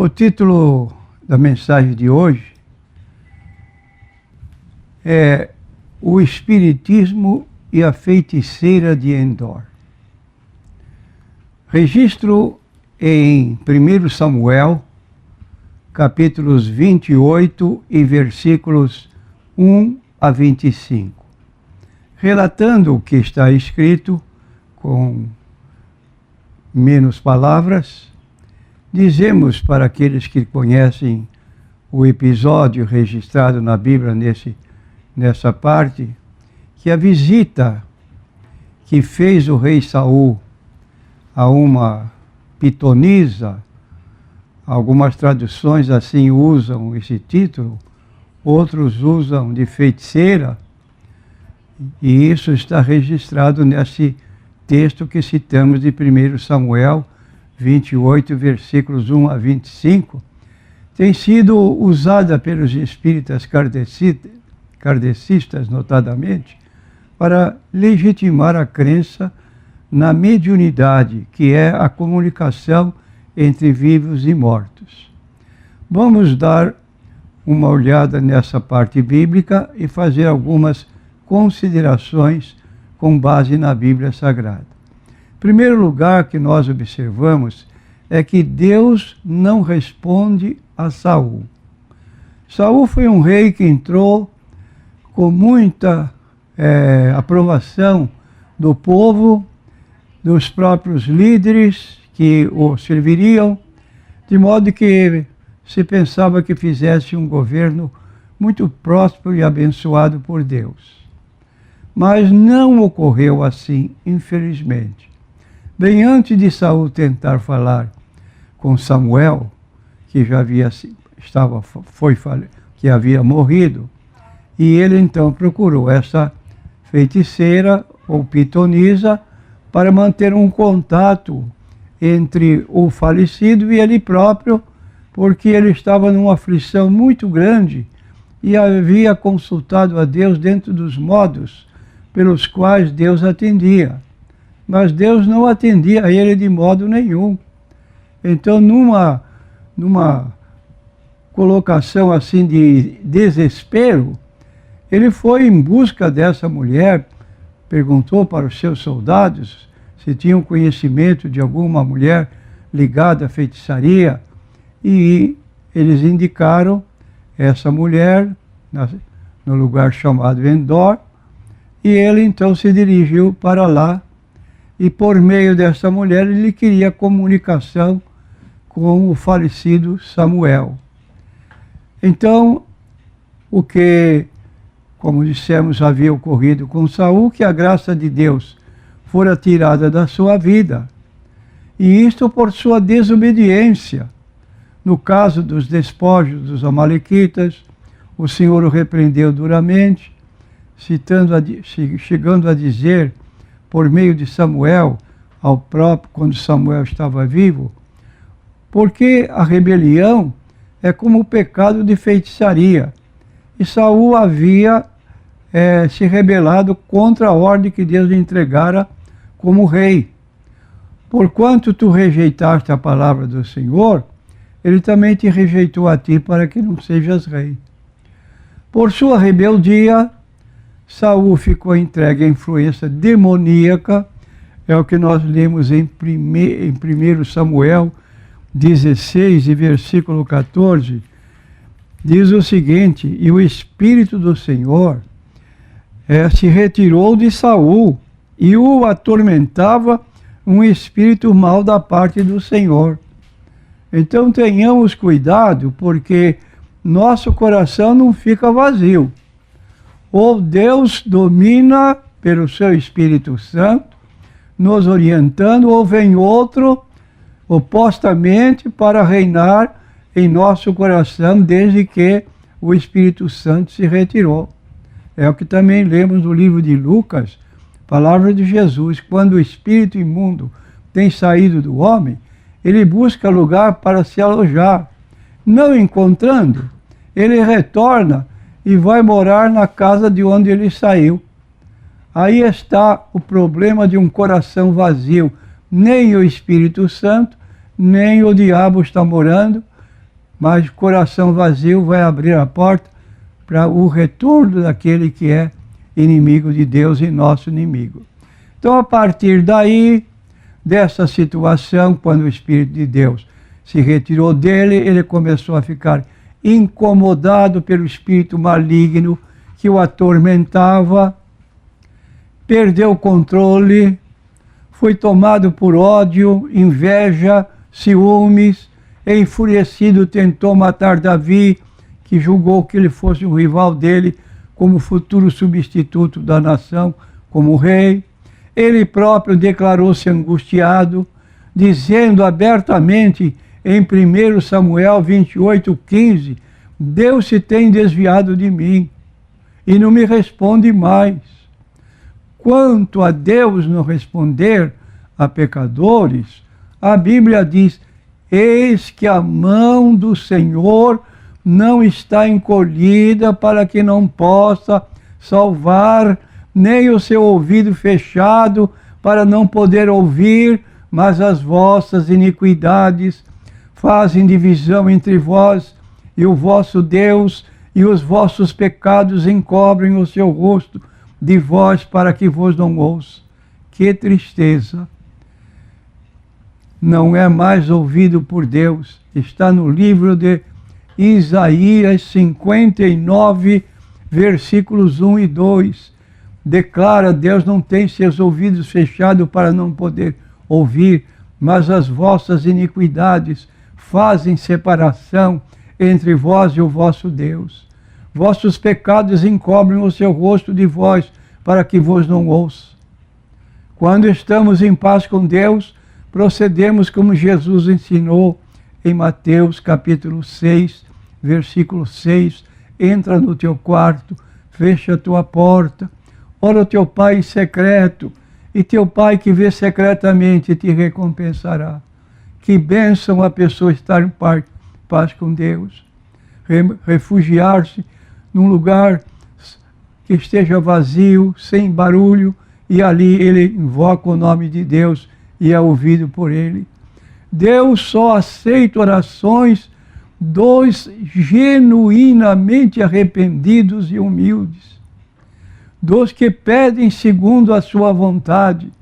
O título da mensagem de hoje é O Espiritismo e a Feiticeira de Endor. Registro em 1 Samuel, capítulos 28 e versículos 1 a 25. Relatando o que está escrito, com menos palavras, dizemos para aqueles que conhecem o episódio registrado na Bíblia nessa parte, que a visita que fez o rei Saul a uma pitonisa, algumas traduções assim usam esse título, outros usam de feiticeira, e isso está registrado nesse texto que citamos de 1 Samuel 28, versículos 1 a 25, tem sido usada pelos espíritas kardecistas, notadamente, para legitimar a crença na mediunidade, que é a comunicação entre vivos e mortos. Vamos dar uma olhada nessa parte bíblica e fazer algumas considerações com base na Bíblia Sagrada. Em primeiro lugar que nós observamos é que Deus não responde a Saul. Saul foi um rei que entrou com muita aprovação do povo, dos próprios líderes que o serviriam, de modo que se pensava que fizesse um governo muito próspero e abençoado por Deus. Mas não ocorreu assim, infelizmente. Bem antes de Saul tentar falar com Samuel, que já havia morrido, e ele então procurou essa feiticeira ou pitonisa para manter um contato entre o falecido e ele próprio, porque ele estava numa aflição muito grande e havia consultado a Deus dentro dos modos pelos quais Deus atendia. Mas Deus não atendia a ele de modo nenhum. Então, numa colocação assim de desespero, ele foi em busca dessa mulher, perguntou para os seus soldados se tinham conhecimento de alguma mulher ligada à feitiçaria, e eles indicaram essa mulher no lugar chamado Endor, e ele então se dirigiu para lá, e por meio dessa mulher ele queria comunicação com o falecido Samuel. Então, o que, como dissemos, havia ocorrido com Saul, que a graça de Deus fora tirada da sua vida, e isto por sua desobediência. No caso dos despojos dos amalequitas, o Senhor o repreendeu duramente, chegando a dizer, por meio de Samuel, ao próprio, quando Samuel estava vivo, porque a rebelião é como o pecado de feitiçaria, e Saul havia se rebelado contra a ordem que Deus lhe entregara como rei. Porquanto tu rejeitaste a palavra do Senhor, ele também te rejeitou a ti para que não sejas rei. Por sua rebeldia, Saul ficou entregue à influência demoníaca, é o que nós lemos em 1 Samuel 16, e versículo 14, diz o seguinte: e o Espírito do Senhor se retirou de Saul, e o atormentava um espírito mau da parte do Senhor. Então tenhamos cuidado, porque nosso coração não fica vazio. Ou Deus domina pelo seu Espírito Santo, nos orientando, ou vem outro opostamente para reinar em nosso coração, desde que o Espírito Santo se retirou. É o que também lemos no livro de Lucas, palavra de Jesus: quando o espírito imundo tem saído do homem, ele busca lugar para se alojar. Não encontrando, ele retorna e vai morar na casa de onde ele saiu. Aí está o problema de um coração vazio. Nem o Espírito Santo, nem o diabo está morando, mas coração vazio vai abrir a porta para o retorno daquele que é inimigo de Deus e nosso inimigo. Então, a partir daí, dessa situação, quando o Espírito de Deus se retirou dele, ele começou a ficar incomodado pelo espírito maligno que o atormentava, perdeu o controle, foi tomado por ódio, inveja, ciúmes, e enfurecido tentou matar Davi, que julgou que ele fosse um rival dele como futuro substituto da nação, como rei. Ele próprio declarou-se angustiado, dizendo abertamente em 1 Samuel 28:15, Deus se tem desviado de mim e não me responde mais. Quanto a Deus não responder a pecadores, a Bíblia diz, eis que a mão do Senhor não está encolhida para que não possa salvar, nem o seu ouvido fechado para não poder ouvir, mas as vossas iniquidades fazem divisão entre vós e o vosso Deus, e os vossos pecados encobrem o seu rosto de vós para que vos não ouça. Que tristeza! Não é mais ouvido por Deus. Está no livro de Isaías 59, versículos 1 e 2. Declara, Deus não tem seus ouvidos fechados para não poder ouvir, mas as vossas iniquidades fazem separação entre vós e o vosso Deus. Vossos pecados encobrem o seu rosto de vós, para que vos não ouça. Quando estamos em paz com Deus, procedemos como Jesus ensinou em Mateus capítulo 6, versículo 6. Entra no teu quarto, fecha a tua porta, ora o teu Pai em secreto, e teu Pai que vê secretamente te recompensará. Que bênção a pessoa estar em paz com Deus. Refugiar-se num lugar que esteja vazio, sem barulho, e ali ele invoca o nome de Deus e é ouvido por ele. Deus só aceita orações dos genuinamente arrependidos e humildes, dos que pedem segundo a sua vontade.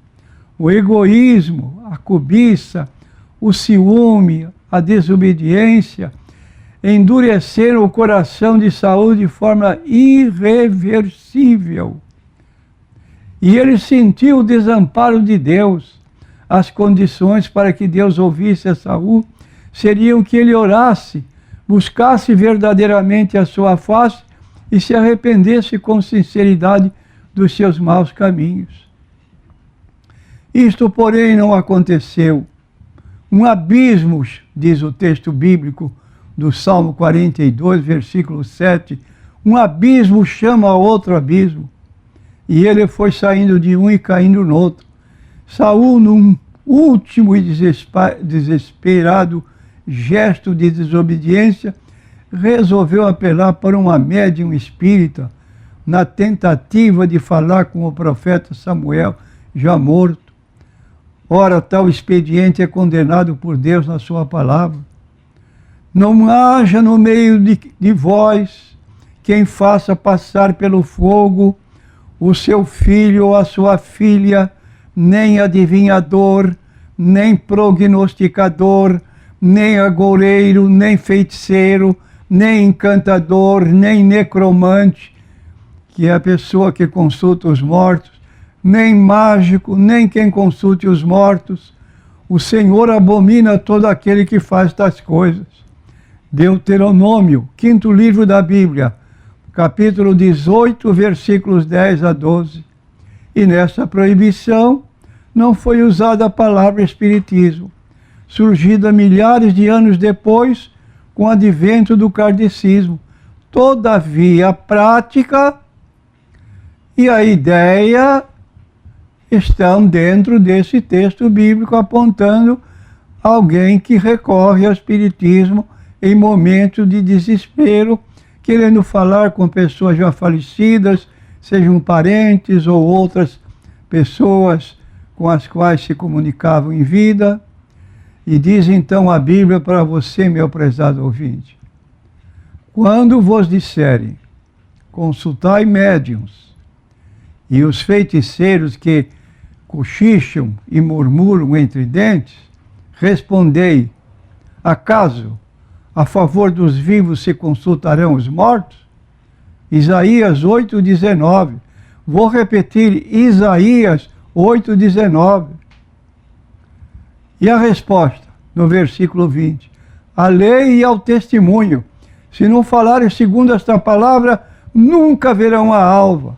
O egoísmo, a cobiça, o ciúme, a desobediência endureceram o coração de Saul de forma irreversível. E ele sentiu o desamparo de Deus. As condições para que Deus ouvisse a Saul seriam que ele orasse, buscasse verdadeiramente a sua face e se arrependesse com sinceridade dos seus maus caminhos. Isto, porém, não aconteceu. Um abismo, diz o texto bíblico do Salmo 42, versículo 7, um abismo chama outro abismo, e ele foi saindo de um e caindo no outro. Saul, num último e desesperado gesto de desobediência, resolveu apelar para uma médium espírita, na tentativa de falar com o profeta Samuel, já morto. Ora, tal expediente é condenado por Deus na sua palavra. Não haja no meio de vós quem faça passar pelo fogo o seu filho ou a sua filha, nem adivinhador, nem prognosticador, nem agoureiro, nem feiticeiro, nem encantador, nem necromante, que é a pessoa que consulta os mortos, nem mágico, nem quem consulte os mortos. O Senhor abomina todo aquele que faz tais coisas. Deuteronômio, 5º livro da Bíblia, capítulo 18, versículos 10 a 12. E nessa proibição não foi usada a palavra espiritismo, surgida milhares de anos depois com o advento do kardecismo. Todavia, a prática e a ideia estão dentro desse texto bíblico, apontando alguém que recorre ao espiritismo em momentos de desespero, querendo falar com pessoas já falecidas, sejam parentes ou outras pessoas com as quais se comunicavam em vida. E diz então a Bíblia para você, meu prezado ouvinte: quando vos disserem, consultai médiuns, e os feiticeiros que cochicham e murmuram entre dentes, respondei, acaso a favor dos vivos se consultarão os mortos? Isaías 8,19. Vou repetir, Isaías 8,19. E a resposta, no versículo 20: a lei e ao testemunho, se não falarem segundo esta palavra, nunca verão a alva.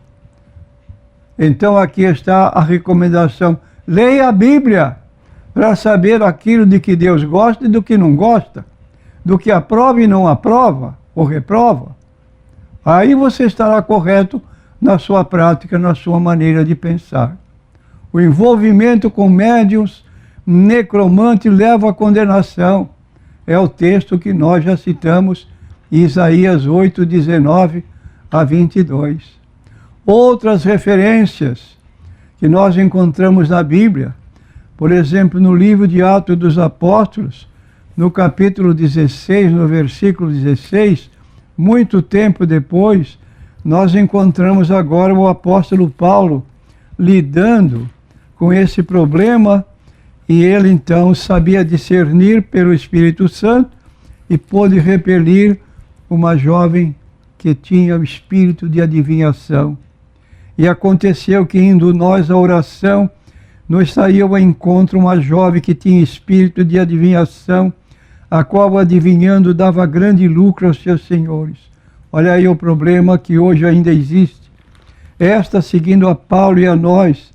Então aqui está a recomendação: leia a Bíblia para saber aquilo de que Deus gosta e do que não gosta, do que aprova e não aprova ou reprova. Aí você estará correto na sua prática, na sua maneira de pensar. O envolvimento com médiuns, necromante, leva à condenação. É o texto que nós já citamos, Isaías 8, 19 a 22. Outras referências que nós encontramos na Bíblia, por exemplo, no livro de Atos dos Apóstolos, no capítulo 16, no versículo 16, muito tempo depois, nós encontramos agora o apóstolo Paulo lidando com esse problema, e ele então sabia discernir pelo Espírito Santo e pôde repelir uma jovem que tinha o espírito de adivinhação. E aconteceu que, indo nós à oração, nos saiu ao encontro uma jovem que tinha espírito de adivinhação, a qual, adivinhando, dava grande lucro aos seus senhores. Olha aí o problema que hoje ainda existe. Esta, seguindo a Paulo e a nós,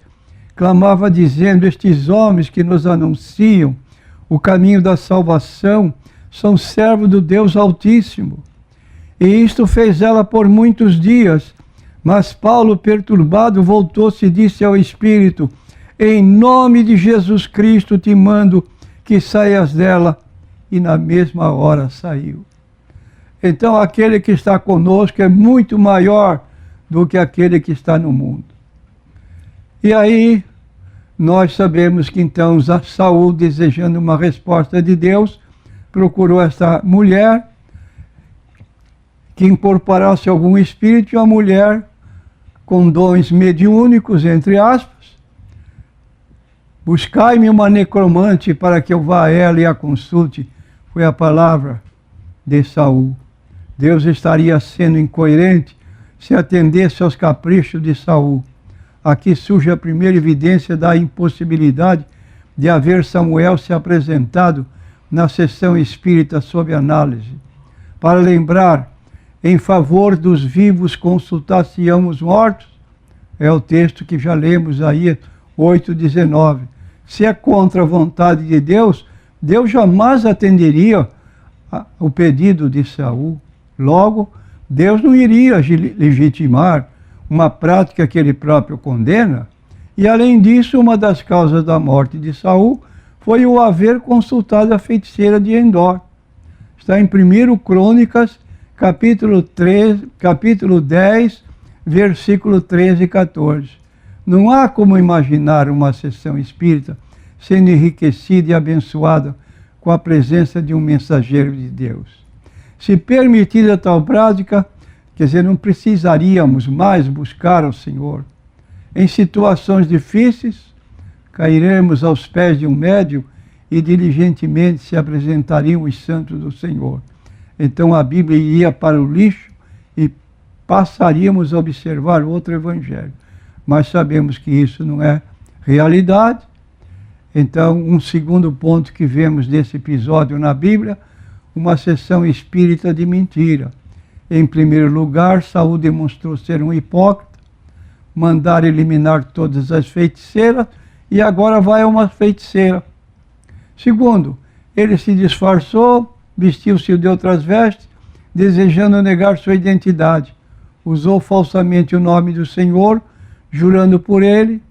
clamava dizendo: estes homens que nos anunciam o caminho da salvação são servos do Deus Altíssimo. E isto fez ela por muitos dias. Mas Paulo, perturbado, voltou-se e disse ao Espírito: em nome de Jesus Cristo te mando que saias dela. E na mesma hora saiu. Então aquele que está conosco é muito maior do que aquele que está no mundo. E aí nós sabemos que então Saul, desejando uma resposta de Deus, procurou esta mulher que incorporasse algum espírito, e uma mulher com dons mediúnicos, entre aspas. Buscai-me uma necromante para que eu vá a ela e a consulte. Foi a palavra de Saul. Deus estaria sendo incoerente se atendesse aos caprichos de Saul. Aqui surge a primeira evidência da impossibilidade de haver Samuel se apresentado na sessão espírita sob análise. Para lembrar, em favor dos vivos consultar-se-ão os mortos, é o texto que já lemos aí, 8,19. Se é contra a vontade de Deus, Deus jamais atenderia o pedido de Saul. Logo, Deus não iria legitimar uma prática que ele próprio condena. E além disso, uma das causas da morte de Saul foi o haver consultado a feiticeira de Endor. Está em 1 Crônicas, capítulo 10, versículo 13 e 14. Não há como imaginar uma sessão espírita sendo enriquecida e abençoada com a presença de um mensageiro de Deus. Se permitida tal prática, quer dizer, não precisaríamos mais buscar ao Senhor. Em situações difíceis, cairemos aos pés de um médium e diligentemente se apresentariam os santos do Senhor. Então a Bíblia iria para o lixo e passaríamos a observar outro evangelho. Mas sabemos que isso não é realidade. Então, um segundo ponto que vemos nesse episódio na Bíblia, uma sessão espírita de mentira. Em primeiro lugar, Saul demonstrou ser um hipócrita, mandar eliminar todas as feiticeiras, e agora vai a uma feiticeira. Segundo, ele se disfarçou, vestiu-se de outras vestes, desejando negar sua identidade. Usou falsamente o nome do Senhor, jurando por ele.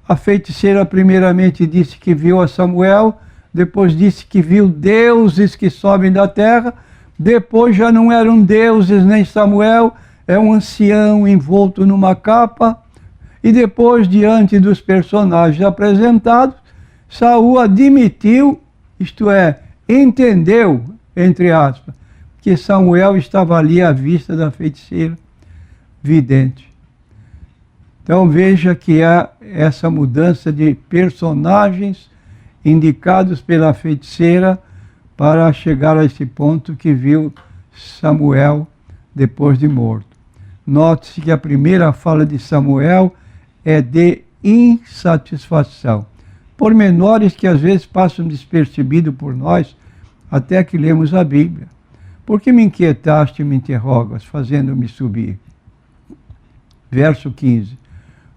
A feiticeira primeiramente disse que viu a Samuel, depois disse que viu deuses que sobem da terra, depois já não eram deuses nem Samuel, é um ancião envolto numa capa, e depois, diante dos personagens apresentados, Saul admitiu isto é, entendeu, entre aspas, que Samuel estava ali à vista da feiticeira vidente. Então veja que há essa mudança de personagens indicados pela feiticeira para chegar a esse ponto que viu Samuel depois de morto. Note-se que a primeira fala de Samuel é de insatisfação. Pormenores que às vezes passam despercebidos por nós, até que lemos a Bíblia. Por que me inquietaste e me interrogas, fazendo-me subir? Verso 15.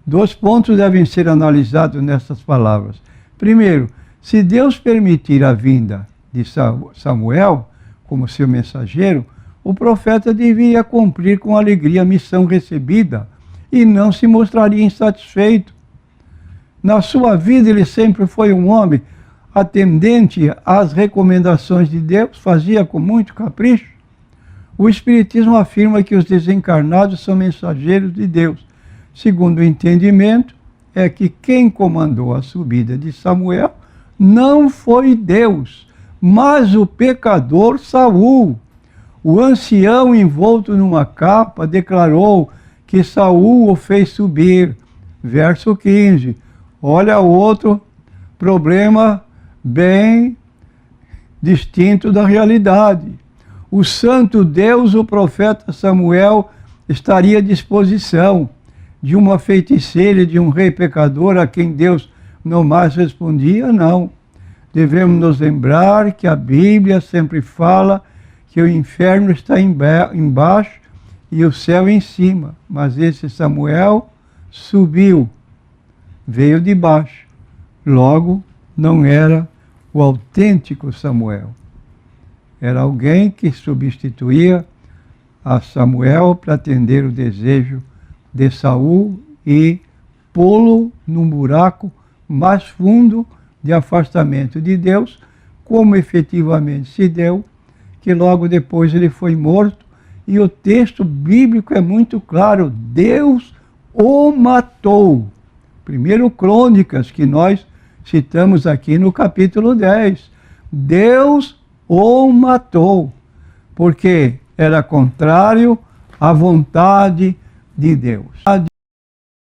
2 pontos devem ser analisados nessas palavras. Primeiro, se Deus permitir a vinda de Samuel como seu mensageiro, o profeta deveria cumprir com alegria a missão recebida e não se mostraria insatisfeito. Na sua vida ele sempre foi um homem atendente às recomendações de Deus, fazia com muito capricho. O Espiritismo afirma que os desencarnados são mensageiros de Deus. Segundo o entendimento, é que quem comandou a subida de Samuel não foi Deus, mas o pecador Saul. O ancião, envolto numa capa, declarou que Saul o fez subir. Verso 15. Olha outro problema bem distinto da realidade. O santo Deus, o profeta Samuel, estaria à disposição de uma feiticeira e de um rei pecador a quem Deus não mais respondia? Não. Devemos nos lembrar que a Bíblia sempre fala que o inferno está embaixo e o céu em cima. Mas esse Samuel subiu, veio de baixo. Logo, não era o autêntico Samuel. Era alguém que substituía a Samuel para atender o desejo de Saul e pô-lo num buraco mais fundo de afastamento de Deus, como efetivamente se deu, que logo depois ele foi morto, e o texto bíblico é muito claro, Deus o matou. Primeiro Crônicas, que nós citamos aqui no capítulo 10. Deus o matou, porque era contrário à vontade de Deus.